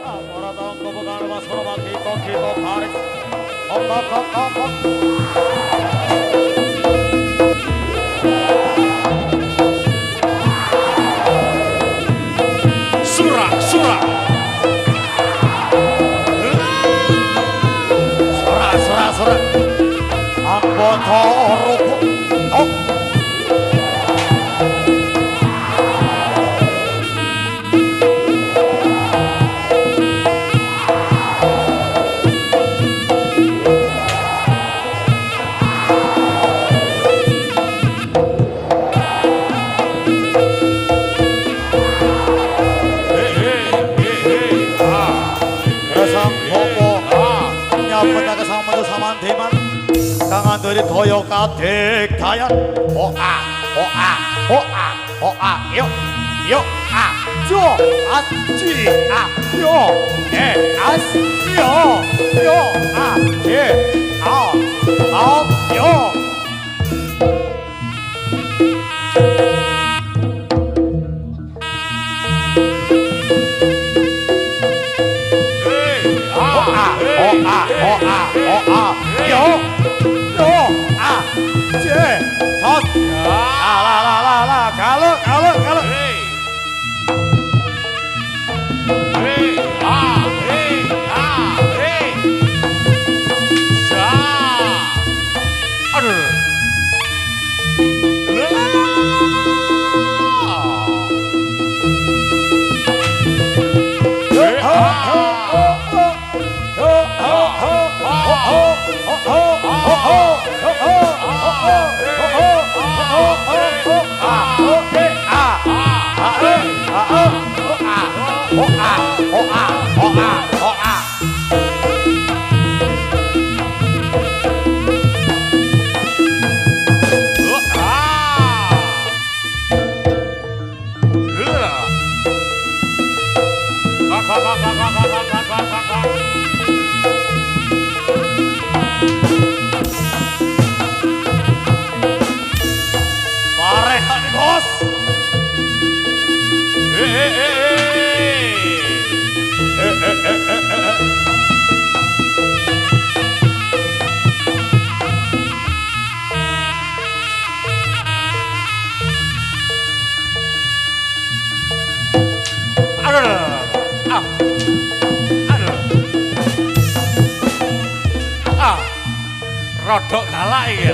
Ora tanggo bukan mas hormat kita tarik. Hop. Surak. Surak. Anggota rubuh. Oh. Kangan dari toyo kadek dayan oa yo jo aci yo as yo yo kalau rodok galak iki.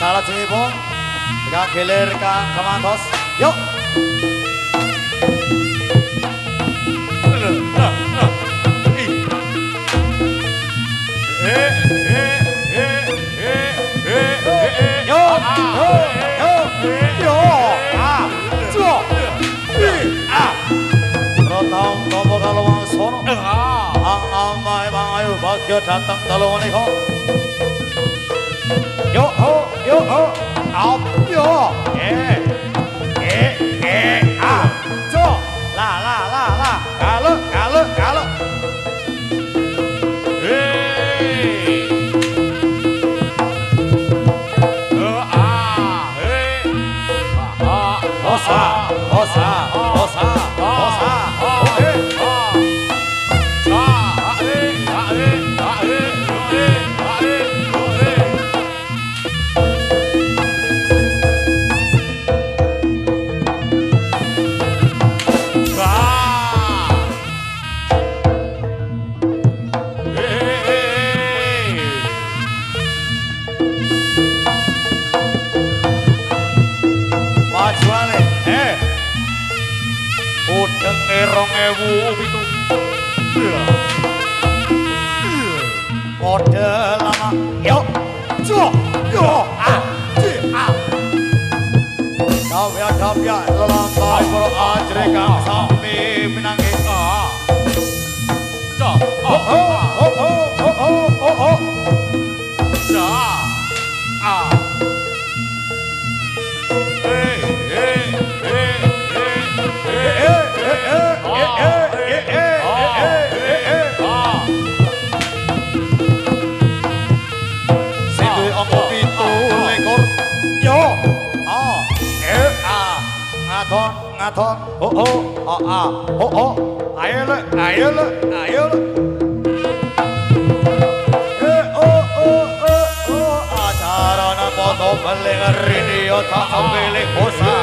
Salah cepipun, Kang Gilir, Kang Kamantos, yuk. Bagyo datang dalam menikah. Yo ho, up yo, jo, la, kalau. Osa. Kode lama yo jo yo Kawya lelantai para ajrekang sami pinangge jo ngaton ayo le acarana foto beling radio tak beling hosa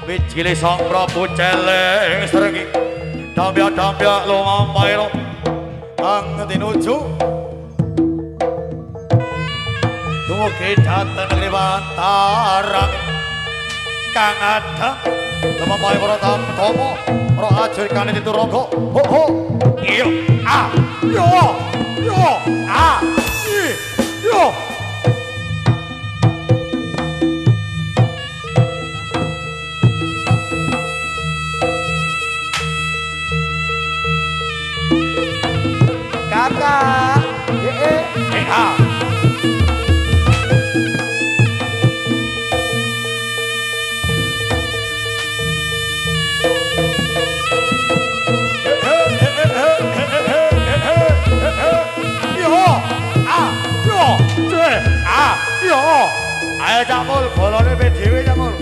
Bijile sang Prabu celeng sergi dambya lo ngampairo kang tinuju dumugi dhateng negeri Bantarang kang adang lumampah para tamtama para ajrikane Tituraga yo kakak ayo Jamul bolone dhewe Jamul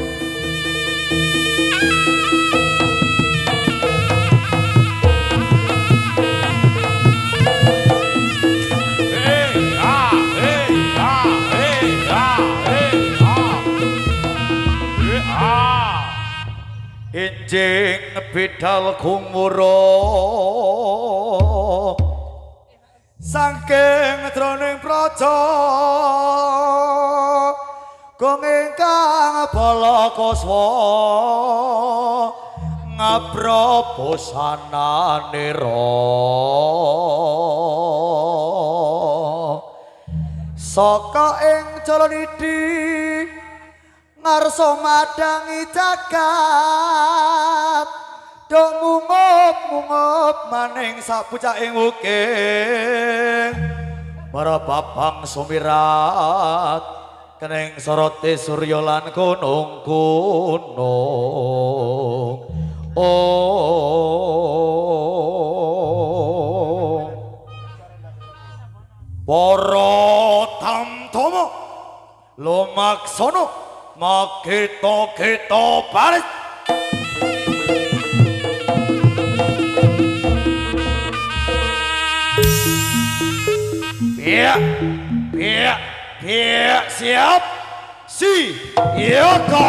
Injing bidal kumuro saking droning praja kung ingkang balakaswa ngaprabosananira saka ing Jalanidi ngarsa madangi jagat dok mungup maning sapucaking wuking para babang sumirat kening soroti surya lan gunung-gunung para tamtama lumaksana makita baris siap siaga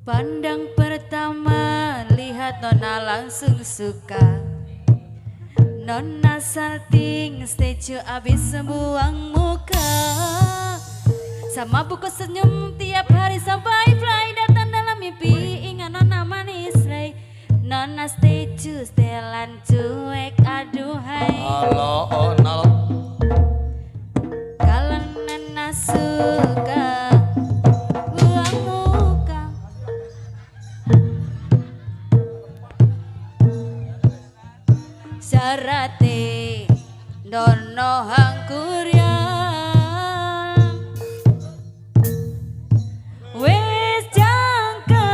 Pandang pertama lihat Nona langsung suka. Nona salting statue abis sembuang muka. Sama buku senyum tiap hari sampai fly datang dalam mimpi. Ingat Nona manis ray. Nona statue setelan cuek aduhai. Halo onal. Kalau Nona suka buang muka. Syarate Dono hangkuryang wis jangka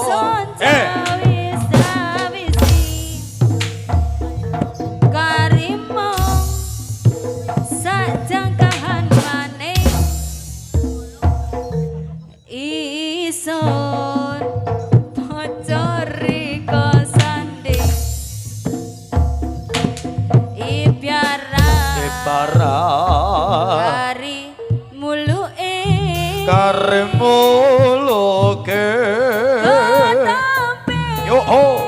sonca wis habisi karimong sajangkahan maning ison bocori kosande Para kari muluke kare muluke yo ho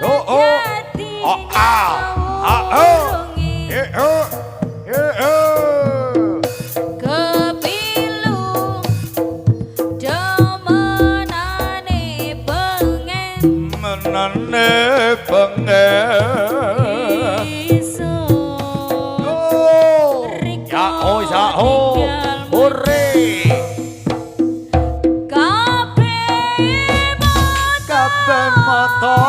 yo ho kepilu demenane pengen menane pengen Sao sao hore kabeh mata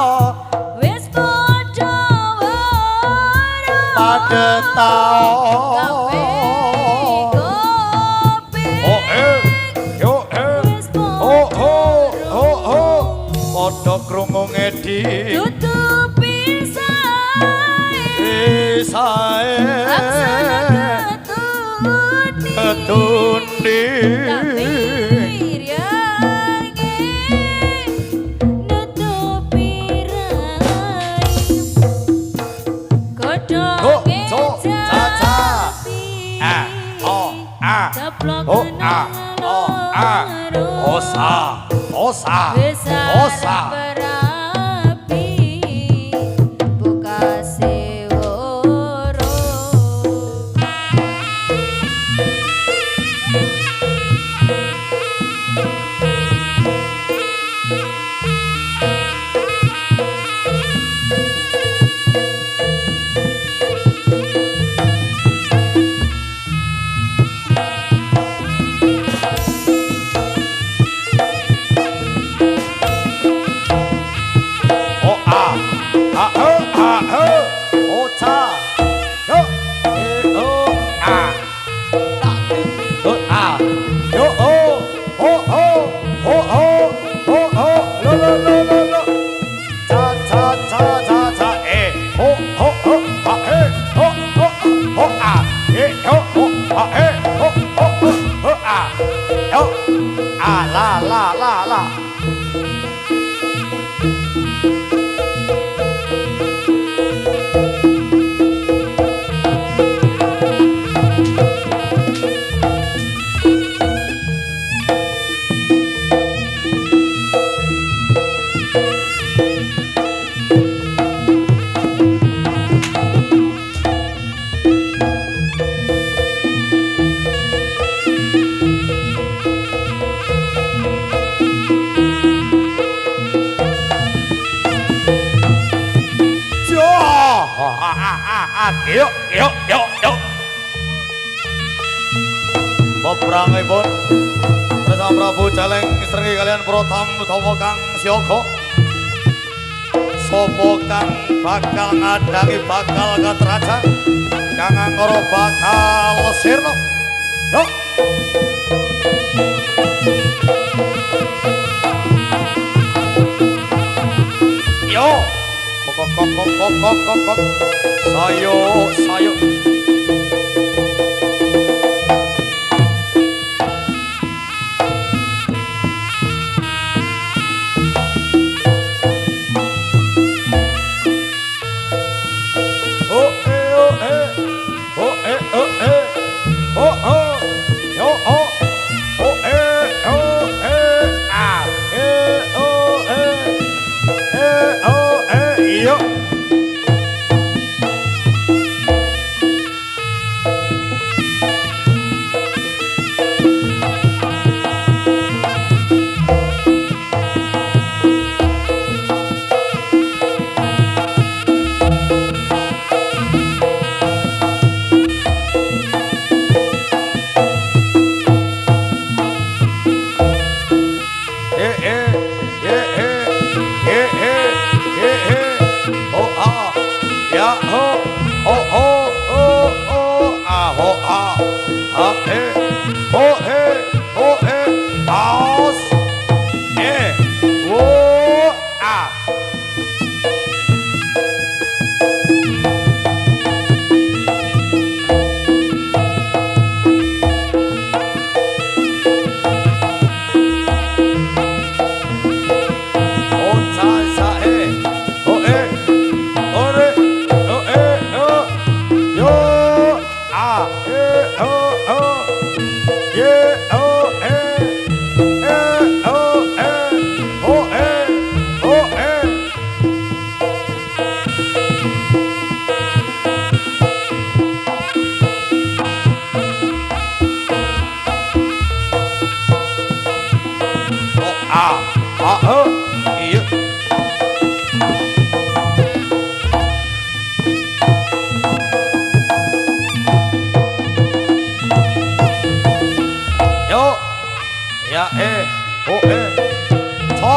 wis padha weruh padhetao padha krungu ngedi tutupi sae aksara ketundi nutupi rai godhonge japi ceplok osa berapi buka seworo la. Yuk. Peperangipun bersama Prabu Jaleng Srenggi kalian Protam utawa Kang Siyoga. Sapa kang bakal ngadangi bakal katrajan, Kang Anggara bakal sirna. Yuk. Yo. Kok. Sayo.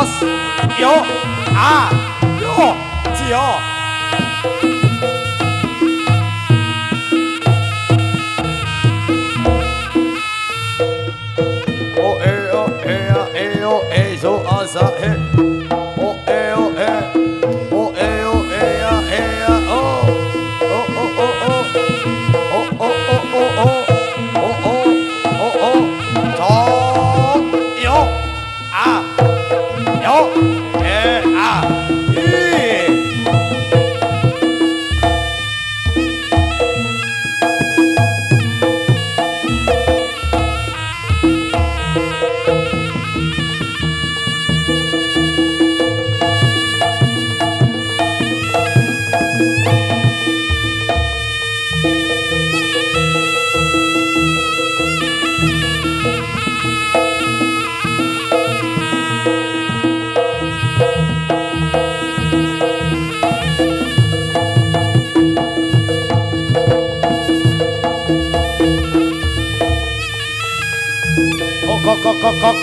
Os yo a yo cio zo asa he o e o e ya e ya o o o o o o o o o o to yo a yo e a i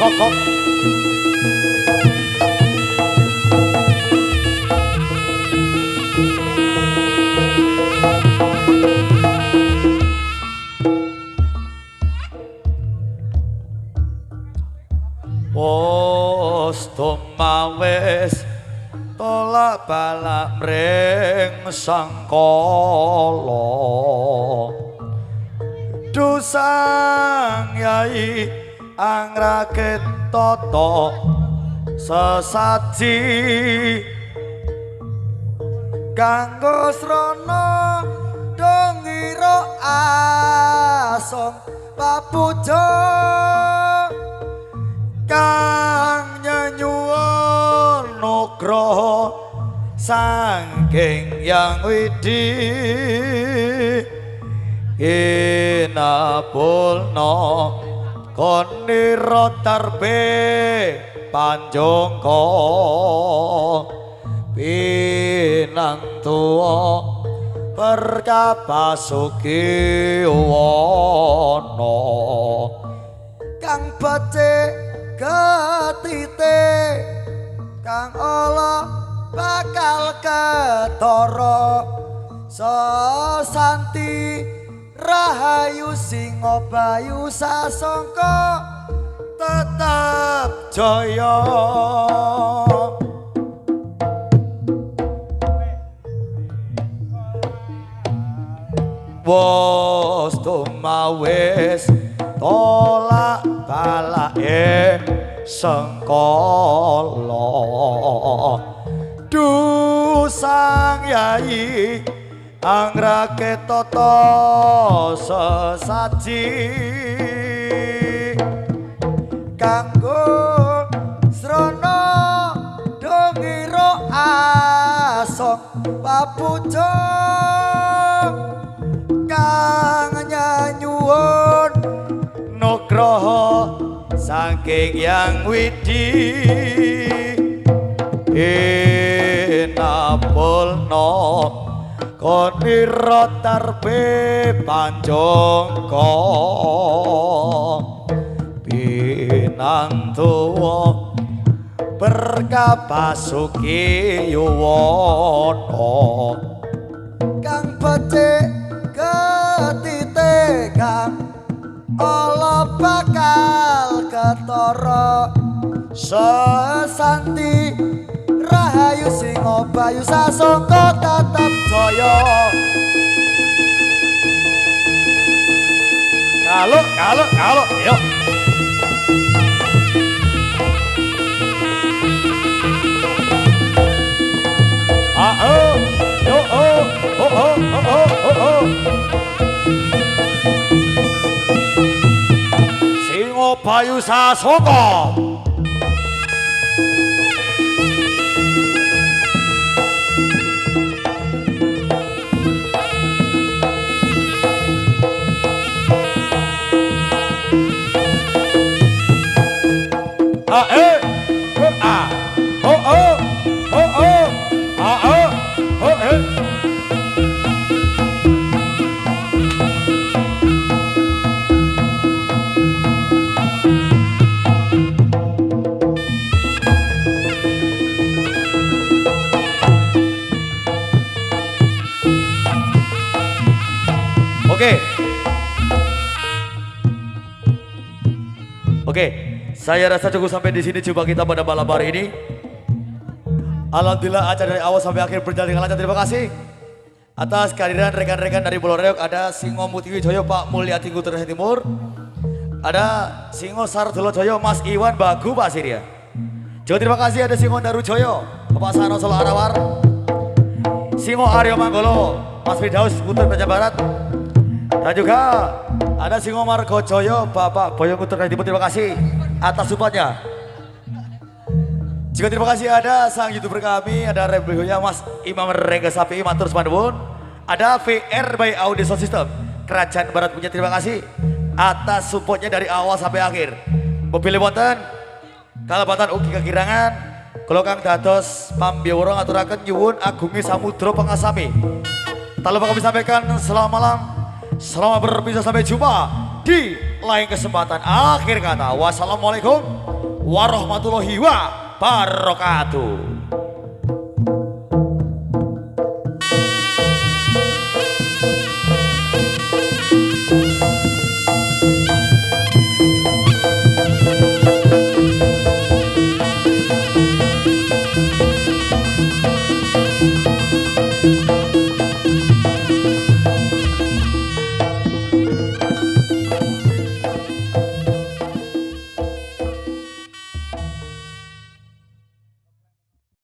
kok wis tumawis tolak balak mring sangkala dosang yai angrakit tata sesaji kanggo srana dongira asong papuja kang nyanyuwun nugraha saking yang widi inapulna konira tarbe panjangka pinantua perkapasuki wana kang becik ketite kang ala bakal ketara sesanti rahayu singa bayu sasangka tetap jaya wis tumawis tolak balake sengkala dusang yai anggrake tata sesaji kanggo srana dongira asok papuja kang nyanyuwun nugraha saking yang widi inapulna konira tarbe panjangka pinantua berkapasuki yuwana kang becik ketite kang ala bakal ketara sesanti rahayu singa bayu sasangka tetep jaya kaluk yuk singa bayu sasangka Oke, saya rasa cukup sampai di sini coba kita pada malam hari ini. Alhamdulillah acara dari awal sampai akhir berjalan dengan lancar. Terima kasih atas kehadiran rekan-rekan dari Pulau Reok. Ada Singo Mutiwijoyo Pak Mulyadi Kutur Timur. Ada Singo Sardulo Joyo Mas Iwan Bagu Pak Sirya. Juga terima kasih ada Singo Daru Joyo Bapak Sano Solo Arawar. Singo Aryo Manggolo Mas Firdaus Kutur Raja Barat. Dan juga ada Singo Margo Joyo Bapak Boyo Kutur Timur. Terima kasih atas supportnya. Juga terima kasih ada sang youtuber kami, ada Rebelnya Mas Imam Rengga Sapi, Matur Semandun. Ada VR by Audio Sound System Kerajaan Barat punya terima kasih atas supportnya dari awal sampai akhir. Mobil wonten kalebatan ugi kekirangan kula kang dados pambiwara ngaturaken nyuwun agungi samudra pangasami. Tak lupa kami sampaikan selamat malam, selamat berpisah sampai jumpa di lain kesempatan. Akhir kata wassalamualaikum warahmatullahi wabarakatuh.